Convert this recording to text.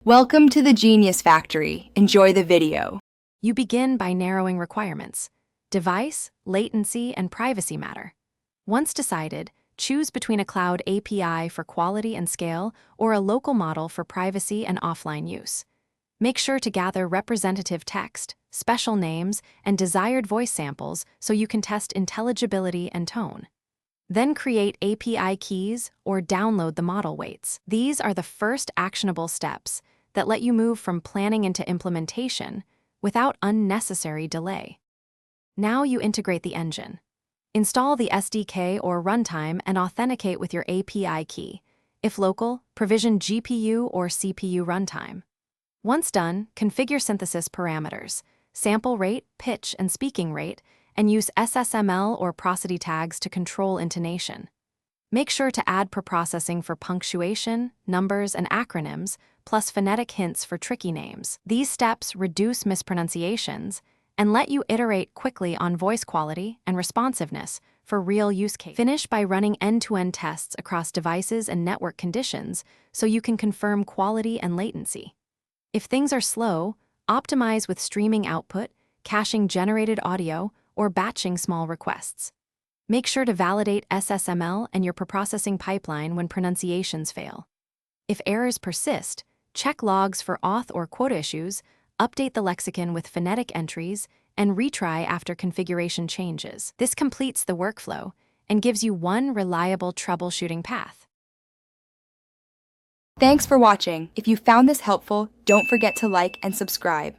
Welcome to the Genius Factory. Enjoy the video. You begin by narrowing requirements. Device, latency, and privacy matter. Once decided, choose between a cloud API for quality and scale or a local model for privacy and offline use. Make sure to gather representative text, special names, and desired voice samples so you can test intelligibility and tone. Then create API keys or download the model weights. These are the first actionable steps that let you move from planning into implementation without unnecessary delay. Now you integrate the engine. Install the SDK or runtime and authenticate with your API key. If local, provision GPU or CPU runtime. Once done, configure synthesis parameters, sample rate, pitch, and speaking rate, and use SSML or prosody tags to control intonation. Make sure to add preprocessing for punctuation, numbers, and acronyms, plus phonetic hints for tricky names. These steps reduce mispronunciations and let you iterate quickly on voice quality and responsiveness for real use cases. Finish by running end-to-end tests across devices and network conditions so you can confirm quality and latency. If things are slow, optimize with streaming output, caching generated audio, or batching small requests. Make sure to validate SSML and your preprocessing pipeline when pronunciations fail. If errors persist, check logs for auth or quota issues, update the lexicon with phonetic entries, and retry after configuration changes. This completes the workflow and gives you one reliable troubleshooting path. Thanks for watching. If you found this helpful, don't forget to like and subscribe.